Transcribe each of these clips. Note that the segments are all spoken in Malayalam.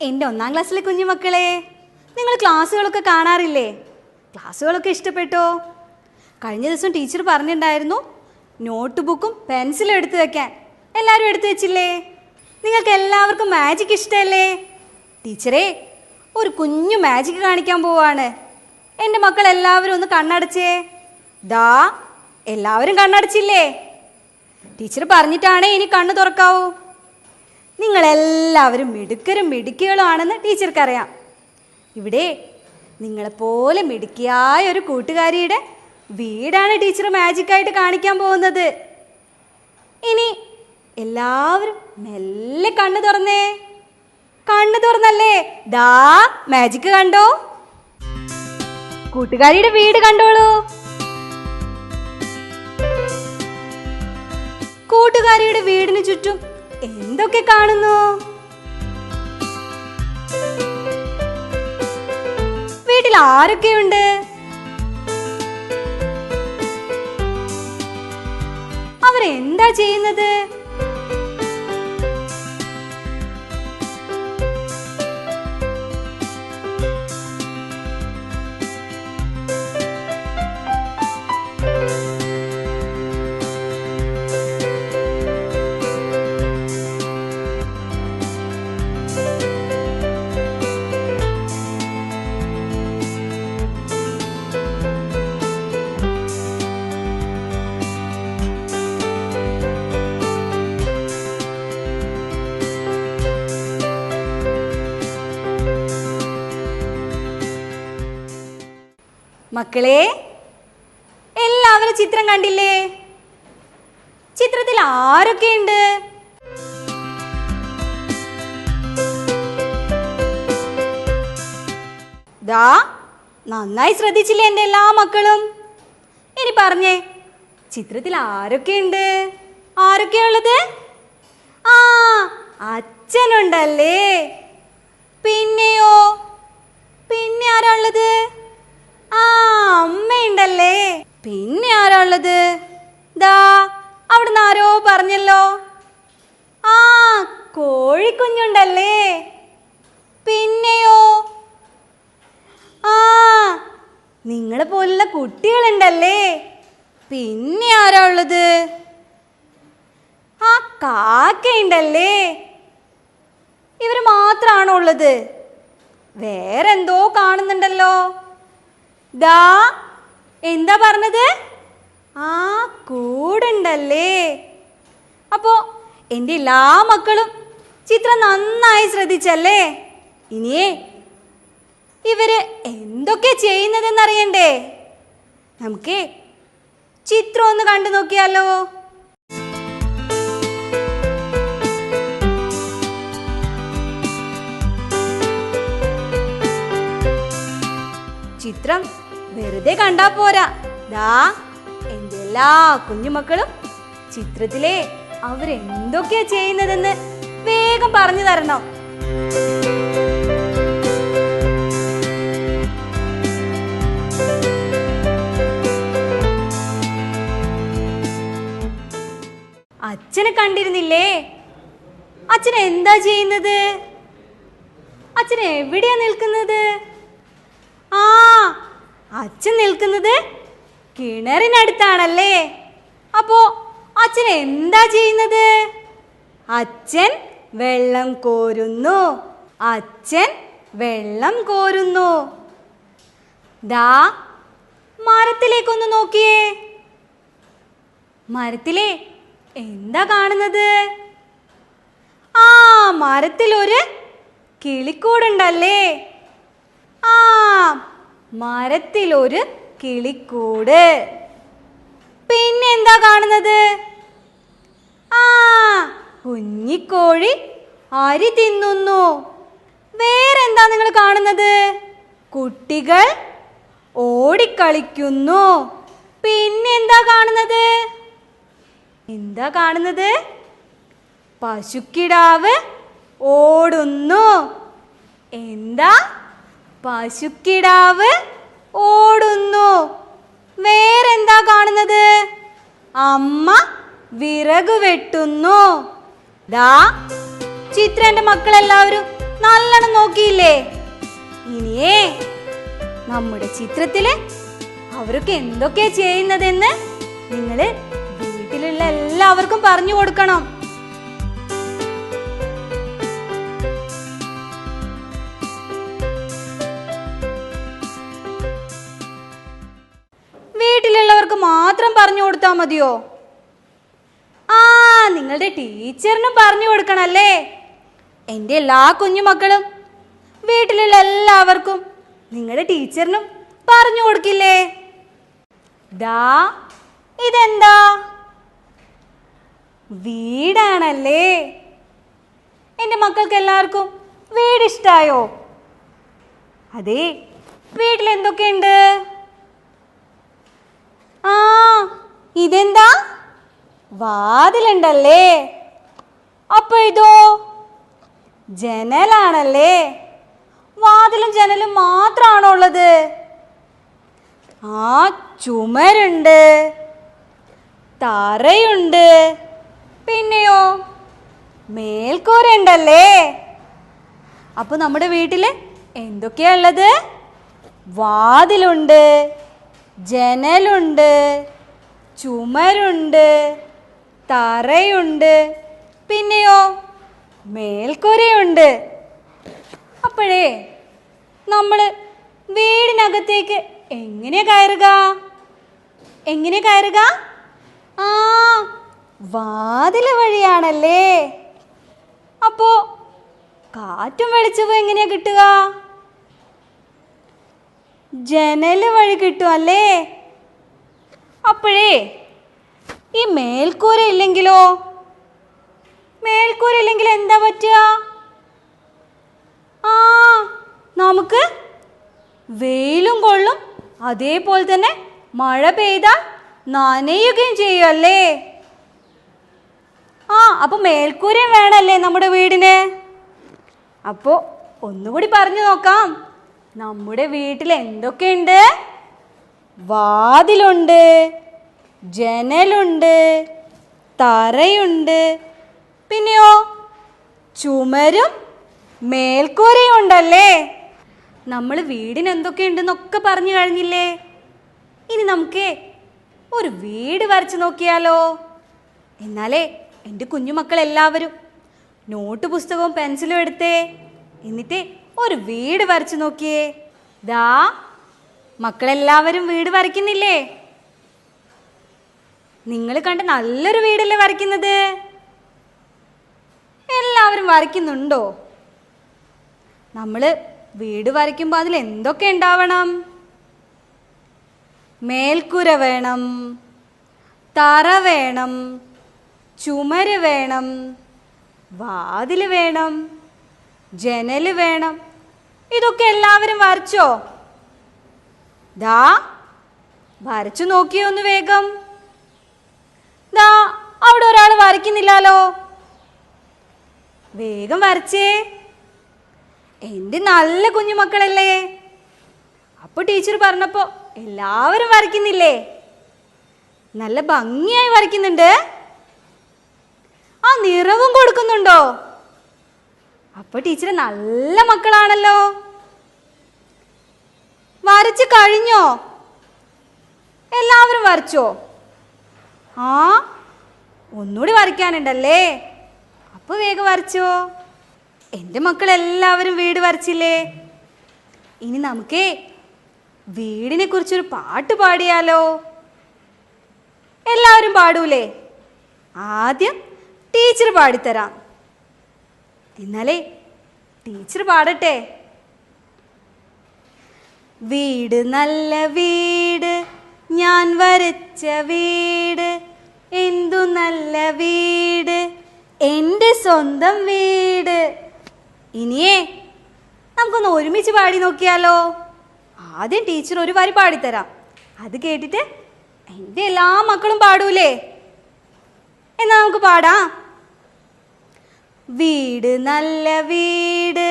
എൻ്റെ 1ാം ക്ലാസ്സിലെ കുഞ്ഞുമക്കളെ, നിങ്ങൾ ക്ലാസ്സുകളൊക്കെ കാണാറില്ലേ? ക്ലാസ്സുകളൊക്കെ ഇഷ്ടപ്പെട്ടോ? കഴിഞ്ഞ ദിവസം ടീച്ചർ പറഞ്ഞിട്ടുണ്ടായിരുന്നു നോട്ട് ബുക്കും പെൻസിലും എടുത്തു വെക്കാൻ. എല്ലാവരും എടുത്തു വെച്ചില്ലേ? നിങ്ങൾക്ക് എല്ലാവർക്കും മാജിക് ഇഷ്ടമല്ലേ? ടീച്ചറേ ഒരു കുഞ്ഞു മാജിക് കാണിക്കാൻ പോവാണ്. എൻ്റെ മക്കൾ എല്ലാവരും ഒന്ന് കണ്ണടച്ചേ. ദാ എല്ലാവരും കണ്ണടച്ചില്ലേ? ടീച്ചർ പറഞ്ഞിട്ടാണേ ഇനി കണ്ണ് തുറക്കാവൂ. നിങ്ങളെല്ലാവരും മിടുക്കരും മിടുക്കികളുമാണെന്ന് ടീച്ചർക്കറിയാം. ഇവിടെ നിങ്ങളെപ്പോലെ മിടുക്കിയായ ഒരു കൂട്ടുകാരിയുടെ വീടാണ് ടീച്ചർ മാജിക്കായിട്ട് കാണിക്കാൻ പോകുന്നത്. ഇനി എല്ലാവരും മെല്ലെ കണ്ണ് തുറന്നേ. കണ്ണ് തുറന്നല്ലേ? ദാ മാജിക് കണ്ടോ? കൂട്ടുകാരിയുടെ വീട് കണ്ടോളൂ. കൂട്ടുകാരിയുടെ വീടിന് ചുറ്റും എന്തൊക്കെ കാണുന്നു? വീട്ടിൽ ആരൊക്കെയുണ്ട്? അവരെന്താ ചെയ്യുന്നത്? മക്കളെ, എല്ലാവരും ചിത്രം കണ്ടില്ലേ? ചിത്രത്തിൽ ആരൊക്കെയുണ്ട്? ദാ നന്നായി ശ്രദ്ധിച്ചില്ലേ എൻ്റെ എല്ലാ മക്കളും? ഇനി പറഞ്ഞേ, ചിത്രത്തിൽ ആരൊക്കെയുണ്ട്? ആരൊക്കെയുള്ളത്? ആ, അച്ഛനുണ്ടല്ലേ. പിന്നെയോ? പിന്നെ ആരാ ഉള്ളത്? ആ, അമ്മയുണ്ടല്ലേ. പിന്നെ ആരാ ഉള്ളത്? ദാ അവിടുന്ന് ആരോ പറഞ്ഞല്ലോ. ആ, കോഴിക്കുഞ്ഞുണ്ടല്ലേ. പിന്നെയോ? ആ, നിങ്ങളെ പോലുള്ള കുട്ടികളുണ്ടല്ലേ. പിന്നെ ആരാ ഉള്ളത്? ആ, കാക്കയുണ്ടല്ലേ. ഇവർ മാത്രമാണോ ഉള്ളത്? വേറെന്തോ കാണുന്നുണ്ടല്ലോ. ദാ എന്താ പറഞ്ഞത്? ആ, കൂടുണ്ടല്ലേ. അപ്പോ എൻ്റെ എല്ലാ മക്കളും ചിത്രം നന്നായി ശ്രദ്ധിച്ചല്ലേ? ഇനിയേ ഇവര് എന്തൊക്കെ ചെയ്യുന്നതെന്നറിയണ്ടേ? നമുക്ക് ചിത്രം ഒന്ന് കണ്ടു നോക്കിയാലോ? ചിത്രം വെറുതെ കണ്ടാ പോരാ. ദാ എൻ്റെ എല്ലാ കുഞ്ഞുമക്കളും ചിത്രത്തിലെ അവരെന്തൊക്കെയാ ചെയ്യുന്നതെന്ന് വേഗം പറഞ്ഞു തരണം. അച്ഛനെ കണ്ടിരുന്നില്ലേ? അച്ഛൻ എന്താ ചെയ്യുന്നത്? അച്ഛൻ എവിടെയാ നിൽക്കുന്നത്? ആ, അച്ഛൻ നിൽക്കുന്നത് കിണറിനടുത്താണല്ലേ. അപ്പോ അച്ഛൻ എന്താ ചെയ്യുന്നത്? അച്ഛൻ വെള്ളം കോരുന്നു. അച്ഛൻ വെള്ളം കോരുന്നു. ദാ മരത്തിലേക്കൊന്ന് നോക്കിയേ. മരത്തിലെ എന്താ കാണുന്നത്? ആ, മരത്തിലൊരു കിളിക്കൂടുണ്ടല്ലേ? ആ, മരത്തിലൊരു കിളിക്കൂട്. പിന്നെ എന്താ കാണുന്നത്? ആ, കുഞ്ഞിക്കോഴി അരി തിന്നുന്നു. വേറെന്താ നിങ്ങൾ കാണുന്നത്? കുട്ടികൾ ഓടിക്കളിക്കുന്നു. പിന്നെന്താ കാണുന്നത്? എന്താ കാണുന്നത്? പശുക്കിടാവ് ഓടുന്നു. എന്താ? പശുക്കിടാവ് ഓടുന്നു. വേറെന്താ കാണുന്നത്? അമ്മ വിറക് വെട്ടുന്നു. ദാ ചിത്രന്റെ മക്കളെല്ലാവരും നല്ലോണം നോക്കിയില്ലേ? ഇനിയേ നമ്മുടെ ചിത്രത്തില് അവരൊക്കെ എന്തൊക്കെയാ ചെയ്യുന്നതെന്ന് നിങ്ങള് വീട്ടിലുള്ള എല്ലാവർക്കും പറഞ്ഞു കൊടുക്കണം. വീട്ടിലുള്ളവർക്ക് മാത്രം പറഞ്ഞു കൊടുത്താൽ മതിയോ? ആ, നിങ്ങളുടെ ടീച്ചറിനും പറഞ്ഞു കൊടുക്കണല്ലേ? എൻ്റെ എല്ലാ കുഞ്ഞുമക്കളും വീട്ടിലുള്ള എല്ലാവർക്കും നിങ്ങളുടെ ടീച്ചറിനും പറഞ്ഞു കൊടുക്കില്ലേ? ദാ ഇതെന്താ? വീടാണല്ലേ? എൻ്റെ മക്കൾക്ക് എല്ലാവർക്കും വീട് ഇഷ്ടായോ? അതെ, വീട്ടിൽ എന്തൊക്കെയുണ്ട്? ആ, ഇതെന്താ? വാതിലുണ്ടല്ലേ? അപ്പൊ ഇതോ? ജനലാണല്ലേ? വാതിലും ജനലും മാത്രമാണോ ഉള്ളത്? ആ, ചുമരുണ്ട്, തറയുണ്ട്, പിന്നെയോ മേൽക്കൂരയുണ്ടല്ലേ? അപ്പൊ നമ്മുടെ വീട്ടില് എന്തൊക്കെയാ ഉള്ളത്? വാതിലുണ്ട്, ജനലുണ്ട്, ചുമരുണ്ട്, തറയുണ്ട്, പിന്നെയോ മേൽക്കൂരയുണ്ട്. അപ്പോഴേ നമ്മൾ വീടിനകത്തേക്ക് എങ്ങനെ കയറുക? എങ്ങനെ കയറുക? ആ, വാതിൽ വഴിയാണല്ലേ? അപ്പോ കാറ്റും വെളിച്ചവും എങ്ങനെയാ കിട്ടുക? ജനല് വഴി കിട്ടും അല്ലേ? അപ്പോഴേ ഈ മേൽക്കൂര ഇല്ലെങ്കിലോ? മേൽക്കൂര ഇല്ലെങ്കിൽ എന്താ പറ്റുക? ആ, നമുക്ക് വെയിലും കൊള്ളും, അതേപോലെ തന്നെ മഴ പെയ്താൽ നനയുകയും ചെയ്യുമല്ലേ? ആ, അപ്പൊ മേൽക്കൂരയും വേണമല്ലേ നമ്മുടെ വീടിന്? അപ്പോ ഒന്നുകൂടി പറഞ്ഞു നോക്കാം. നമ്മുടെ വീട്ടിൽ എന്തൊക്കെയുണ്ട്? വാതിലുണ്ട്, ജനലുണ്ട്, തറയുണ്ട്, പിന്നെയോ ചുമരും മേൽക്കൂരയും ഉണ്ടല്ലേ? നമ്മൾ വീടിന് എന്തൊക്കെയുണ്ടെന്നൊക്കെ പറഞ്ഞു കഴിഞ്ഞില്ലേ? ഇനി നമുക്ക് ഒരു വീട് വരച്ച് നോക്കിയാലോ? എന്നാലേ എൻ്റെ കുഞ്ഞുമക്കൾ എല്ലാവരും നോട്ട് പുസ്തകവും പെൻസിലും എടുത്തേ, എന്നിട്ട് ഒരു വീട് വരച്ച് നോക്കിയേ. ദാ മക്കളെല്ലാവരും വീട് വരയ്ക്കുന്നില്ലേ? നിങ്ങൾ കണ്ട് നല്ലൊരു വീടല്ലേ വരയ്ക്കുന്നത്? എല്ലാവരും വരയ്ക്കുന്നുണ്ടോ? നമ്മൾ വീട് വരയ്ക്കുമ്പോൾ അതിൽ എന്തൊക്കെ ഉണ്ടാവണം? മേൽക്കൂര വേണം, തറ വേണം, ചുമര് വേണം, വാതിൽ വേണം, ജനൽ വേണം. ഇതൊക്കെ എല്ലാവരും വരച്ചോ? ദാ വരച്ചു നോക്കിയോ ഒന്ന് വേഗം. ദാ അവിടെ ഒരാൾ വരയ്ക്കുന്നില്ലല്ലോ. വേഗം വരച്ചേ. എൻ്റെ നല്ല കുഞ്ഞുമക്കളല്ലേ? അപ്പോൾ ടീച്ചർ പറഞ്ഞപ്പോ എല്ലാവരും വരയ്ക്കുന്നില്ലേ? നല്ല ഭംഗിയായി വരയ്ക്കുന്നുണ്ട്. ആ, നിറവും കൊടുക്കുന്നുണ്ടോ? അപ്പോൾ ടീച്ചർ നല്ല മക്കളാണല്ലോ. വരച്ച് കഴിഞ്ഞോ? എല്ലാവരും വരച്ചോ? ആ, ഒന്നുകൂടി വരയ്ക്കാനുണ്ടല്ലേ? അപ്പോൾ വേഗം വരച്ചോ. എൻ്റെ മക്കളെല്ലാവരും വീട് വരച്ചില്ലേ? ഇനി നമുക്ക് വീടിനെ കുറിച്ചൊരു പാട്ട് പാടിയാലോ? എല്ലാവരും പാടൂലേ? ആദ്യം ടീച്ചർ പാടിത്തരാം. എന്നാലേ ടീച്ചർ പാടട്ടെ. വീട് നല്ല വീട്, ഞാൻ വരച്ച വീട്, എന്തു നല്ല വീട്, എൻ്റെ സ്വന്തം വീട്. ഇനിയേ നമുക്കൊന്ന് ഒരുമിച്ച് പാടി നോക്കിയാലോ? ആദ്യം ടീച്ചർ ഒരു വരി പാടിത്തരാം. അത് കേട്ടിട്ട് എൻ്റെ എല്ലാ മക്കളും പാടൂലേ? എന്നാ നമുക്ക് പാടാം. വീട് നല്ല വീട്,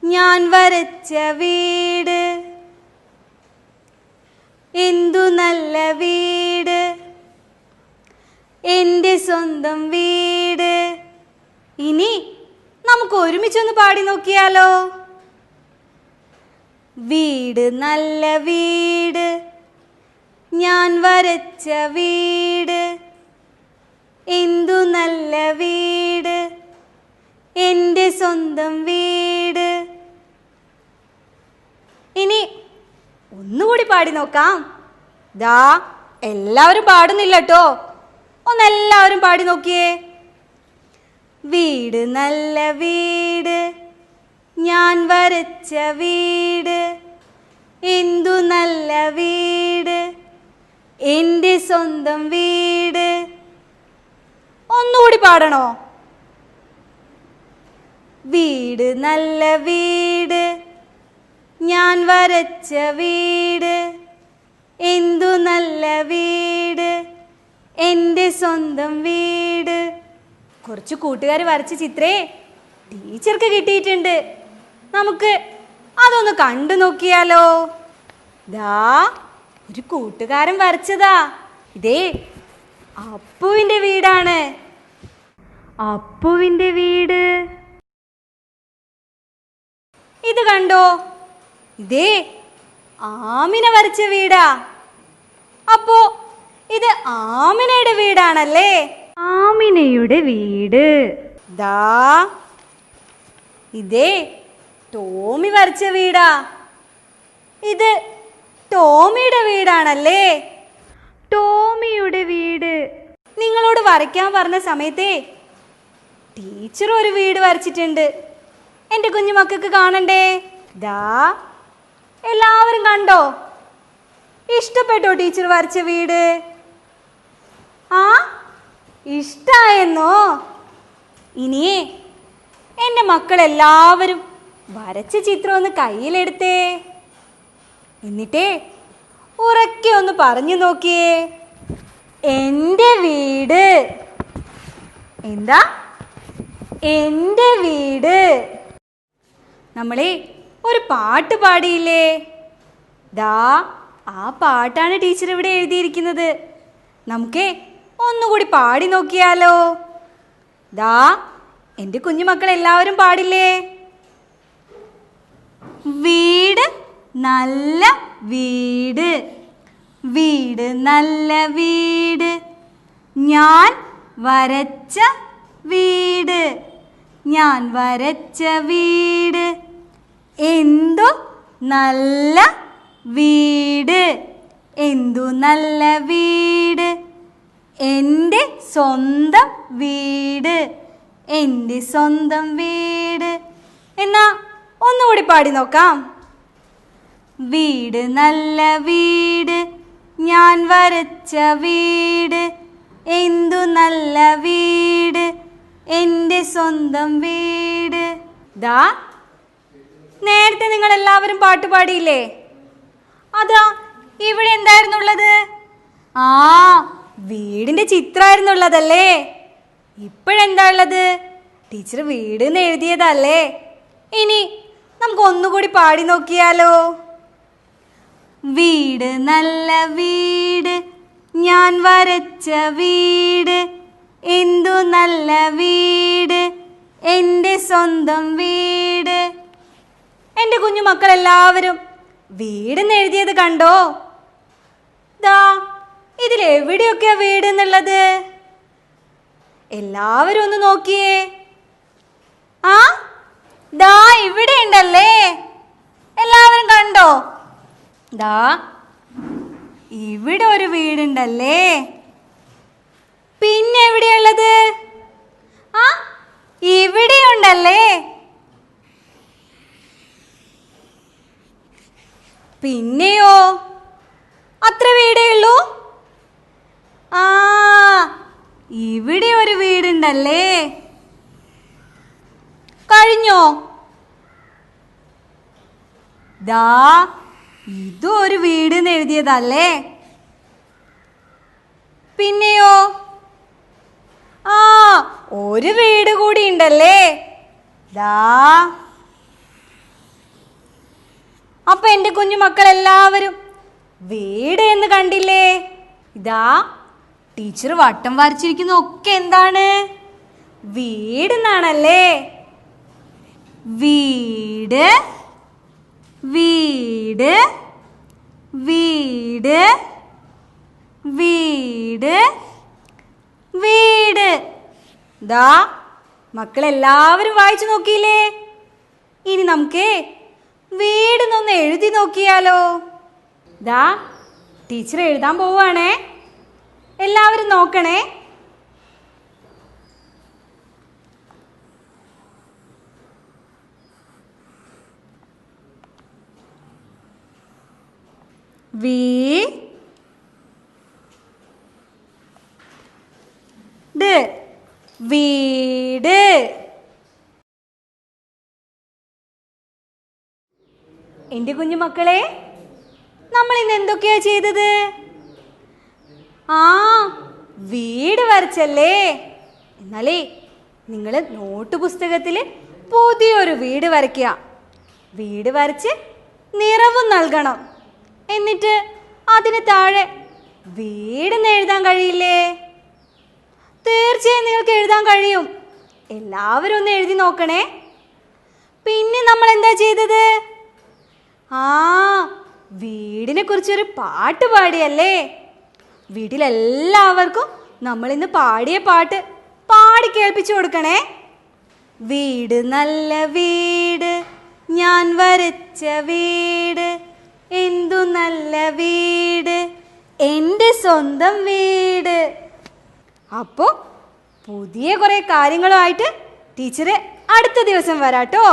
ഞാൻ വരച്ച വീട്, എന്തു നല്ല വീട്, എൻ്റെ സ്വന്തം വീട്. ഇനി നമുക്ക് ഒരുമിച്ചൊന്ന് പാടി നോക്കിയാലോ? വീട് നല്ല വീട്, ഞാൻ വരച്ച വീട്, എന്തു നല്ല വീട്, എൻ്റെ സ്വന്തം വീട്. ഇനി ഒന്നുകൂടി പാടി നോക്കാം. ദാ എല്ലാവരും പാടുന്നില്ല കേട്ടോ. ഒന്നെല്ലാവരും പാടി നോക്കിയേ. വീട് നല്ല വീട്, ഞാൻ വരച്ച വീട്, എന്തു നല്ല വീട്, എൻ്റെ സ്വന്തം വീട്. ഒന്നുകൂടി പാടണോ? വീട് നല്ല വീട്, ഞാൻ വരച്ച വീട്, എന്തു നല്ല വീട്, എൻ്റെ സ്വന്തം വീട്. കുറച്ച് കൂട്ടുകാർ വരച്ച ചിത്രേ ടീച്ചർക്ക് കിട്ടിയിട്ടുണ്ട്. നമുക്ക് അതൊന്ന് കണ്ടു നോക്കിയാലോ? ദാ ഒരു കൂട്ടുകാരൻ വരച്ചതാ. ഇതേ അപ്പുവിൻ്റെ വീടാണ്. അപ്പുവിൻ്റെ വീട് ഇത് കണ്ടോ? ഇതേ ആമിന വരച്ച വീടാ. അപ്പോ ഇത് ആമിനയുടെ വീടാണല്ലേ? ആമിനയുടെ വീട്. ദാ ഇതേ ടോമി വരച്ച വീടാ. ഇത് ടോമിയുടെ വീടാണല്ലേ? ടോമിയുടെ വീട്. നിങ്ങളോട് വരയ്ക്കാൻ പറഞ്ഞ സമയത്തേ ടീച്ചർ ഒരു വീട് വരച്ചിട്ടുണ്ട്. എൻ്റെ കുഞ്ഞു മക്കൾക്ക് കാണണ്ടേ? ദാ എല്ലാവരും കണ്ടോ? ഇഷ്ടപ്പെട്ടോ ടീച്ചർ വരച്ച വീട്? ആ, ഇഷ്ടായെന്നോ? ഇനിയേ എൻ്റെ മക്കളെല്ലാവരും വരച്ച ചിത്രം ഒന്ന് കയ്യിലെടുത്തേ. എന്നിട്ടേ ഉറക്കെ ഒന്ന് പറഞ്ഞു നോക്കിയേ. എൻ്റെ വീട്. എന്താ? എൻ്റെ വീട്. നമ്മളെ ഒരു പാട്ട് പാടിയില്ലേ? ദാ ആ പാട്ടാണ് ടീച്ചർ ഇവിടെ എഴുതിയിരിക്കുന്നത്. നമുക്കേ ഒന്നുകൂടി പാടി നോക്കിയാലോ? ദാ എൻ്റെ കുഞ്ഞുമക്കൾ എല്ലാവരും പാടില്ലേ? വീട് നല്ല വീട്, വീട് നല്ല വീട്, ഞാൻ വരച്ച വീട്, ഞാൻ വരച്ച വീട്, എന്തു നല്ല വീട്, എന്തു നല്ല വീട്, എൻ്റെ സ്വന്തം വീട്, എൻ്റെ സ്വന്തം വീട്. എന്നാ ഒന്നുകൂടി പാടി നോക്കാം. വീട് നല്ല വീട്, ഞാൻ വരച്ച വീട്, എന്തു നല്ല വീട്, എൻ്റെ സ്വന്തം വീട്. ദാ നേരത്തെ നിങ്ങൾ എല്ലാവരും പാട്ട് പാടിയില്ലേ? അതാ ഇവിടെ എന്തായിരുന്നുള്ളത്? ആ, വീടിൻ്റെ ചിത്രമായിരുന്നുള്ളതല്ലേ? ഇപ്പോഴെന്താ ഉള്ളത്? ടീച്ചർ വീട് എന്ന് എഴുതിയതല്ലേ? ഇനി നമുക്ക് ഒന്നുകൂടി പാടി നോക്കിയാലോ? വീട് നല്ല വീട്, ഞാൻ വരച്ച വീട്, എന്തു നല്ല വീട്, എൻ്റെ സ്വന്തം വീട്. എൻ്റെ കുഞ്ഞു മക്കളെല്ലാവരും വീടെന്ന് എഴുതിയത് കണ്ടോ? ദാ ഇതിലെവിടെയൊക്കെയാ വീട് എന്നുള്ളത്? എല്ലാവരും ഒന്ന് നോക്കിയേ. ആ, ദാ ഇവിടെ ഉണ്ടല്ലേ? കണ്ടോ? ദാ ഇവിടെ ഒരു വീടുണ്ടല്ലേ. പിന്നെ എവിടെയുള്ളത്? ആ, ഇവിടെയുണ്ടല്ലേ. പിന്നെയോ? അത്ര വീടേ ഉള്ളൂ? ആ, ഇവിടെ ഒരു വീടുണ്ടല്ലേ. കഴിഞ്ഞോ? ദാ ഇതും ഒരു വീടെന്ന് എഴുതിയതല്ലേ. പിന്നെയോ? ആ, ഒരു വീട് കൂടി ഉണ്ടല്ലേ. ദാ അപ്പൊ എൻ്റെ കുഞ്ഞു മക്കളെല്ലാവരും വീട് എന്ന് കണ്ടില്ലേ? ഇതാ ടീച്ചർ വട്ടം വരച്ചിരിക്കുന്ന ഒക്കെ എന്താണ്? വീടെന്നാണല്ലേ. വീട്, വീട്, വീട്, വീട്, വീട്. ദാ മക്കളെല്ലാവരും വായിച്ചു നോക്കിയില്ലേ? ഇനി നമുക്ക് വീടെന്നൊന്ന് എഴുതി നോക്കിയാലോ? ദാ ടീച്ചർ എഴുതാൻ പോവുകയാണേ. എല്ലാവരും നോക്കണേ. വീട്. എൻ്റെ കുഞ്ഞു മക്കളെ, നമ്മൾ ഇന്ന് എന്തൊക്കെയാ ചെയ്തത്? ആ, വീട് വരച്ചല്ലേ. എന്നാലേ നിങ്ങൾ നോട്ട് പുസ്തകത്തിൽ പുതിയൊരു വീട് വരയ്ക്കുക. വീട് വരച്ച് നിറവും നൽകണം. എന്നിട്ട് അതിന് താഴെ വീടെന്ന് എഴുതാൻ കഴിയില്ലേ? തീർച്ചയായും നിങ്ങൾക്ക് എഴുതാൻ കഴിയും. എല്ലാവരും ഒന്ന് എഴുതി നോക്കണേ. പിന്നെ നമ്മൾ എന്താ ചെയ്തത്? ആ, വീടിനെ കുറിച്ചൊരു പാട്ട് പാടിയല്ലേ. വീട്ടിലെല്ലാവർക്കും നമ്മൾ ഇന്ന് പാടിയ പാട്ട് പാടി കേൾപ്പിച്ചു കൊടുക്കണേ. വീട് നല്ല വീട്, ഞാൻ വരച്ച വീട്, എന്തു നല്ല വീട്, എൻ്റെ സ്വന്തം വീട്. അപ്പോൾ പുതിയ കുറേ കാര്യങ്ങളുമായിട്ട് ടീച്ചർ അടുത്ത ദിവസം വരാട്ടോ.